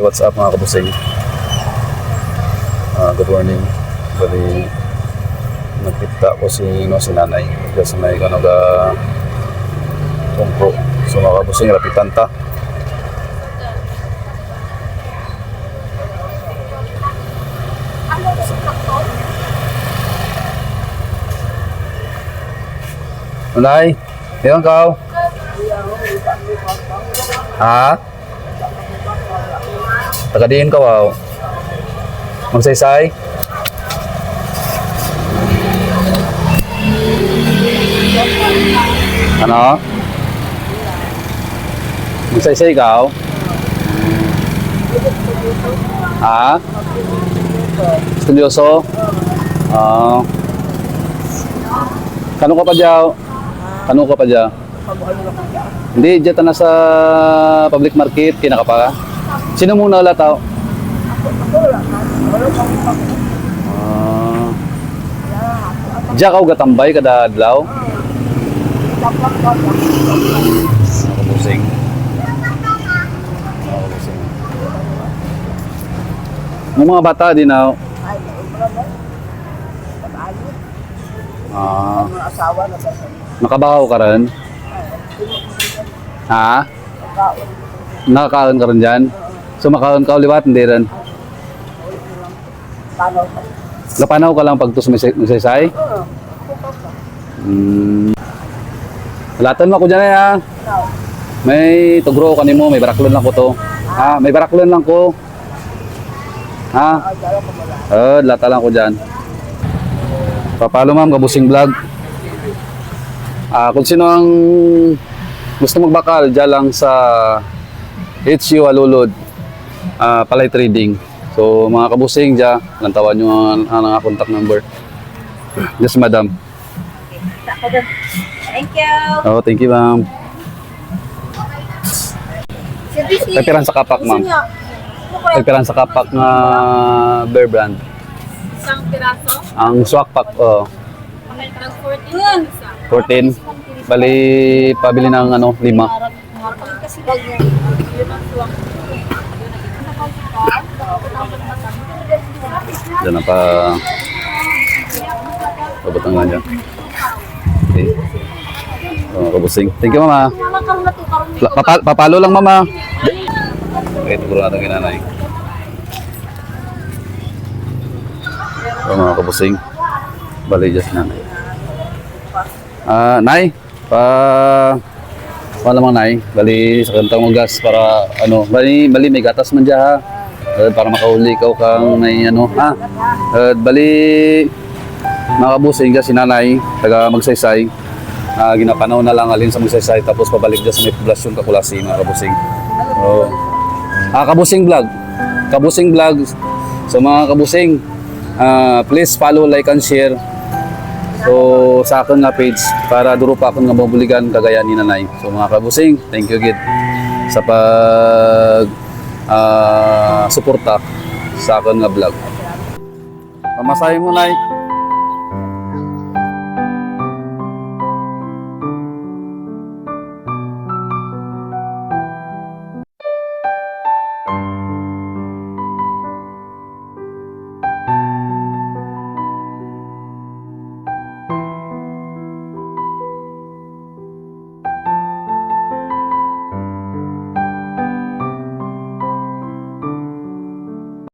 what's up mga kabusing? Good morning. Bali, nakita ko si nanay. Kasi may ga tungko. So mga kabusing, rapitan ta. Nanay, iyan ka? Ha? Tagadiin ka, wow. Magsaysay? Ano? Magsaysay ka? Ha? Studyoso? Kano ka pa dyaw? Kano ka pa dyaw? Hindi, dyan na sa public market, kinaka pa ka? Sino muna ulat tao? Diyan ka gatambay kada adlaw? Nakabusing. Yung mga bata din na nakabahaw ka rin? Ha? Nakakaon ka rin dyan? So makaon ka uliwat, hindi rin? Napanaw ka lang pag ito sumisaysay? Latan mo ako dyan ha? May tugro ka mo, may baraklon lang ko to. Ha? May baraklon lang ko. Ha? Lata lang ko dyan. Papalo ma'am, Kabusing Vlog. Kung sino ang gusto magbakal, dyan lang sa HU Alulod, Palay Trading. So mga kabusing dyan, lantawan nyo ang contact number. Yes madam. Thank you. Oh, thank you ma'am. Kapiran sa kapak ma'am. Kapiran sa kapak na Bear Brand. Isang piraso? Ang swak pack, oh. 14. Bali, pabili ng 5. Kasi bag yun ang suwak. Diyan na pa. Pabatang nga dyan. Okay. Kabusing. Thank you mama. Papalo lang mama. Okay, tuguro natin kinanay. Mga kabusing. Bali just nanay. Nay, lamang nay, bali sa kantang mong gas para bali may gatas man dyan ha. Para makauli ikaw kang may bali mga kabusing dyan si nanay, taga Magsaysay. Ginapanaw na lang alin sa Magsaysay tapos pabalik dyan sa may poblasyon Kakulasi mga kabusing. Kabusing Vlog. Kabusing Vlog. So mga kabusing, please follow, like, and share. So sa akin nga page para duro pa akong nga mabuligan kagaya ni nanay. So mga kabusing, thank you gid sa pag suporta sa akin nga vlog. Pamasahe mo nay.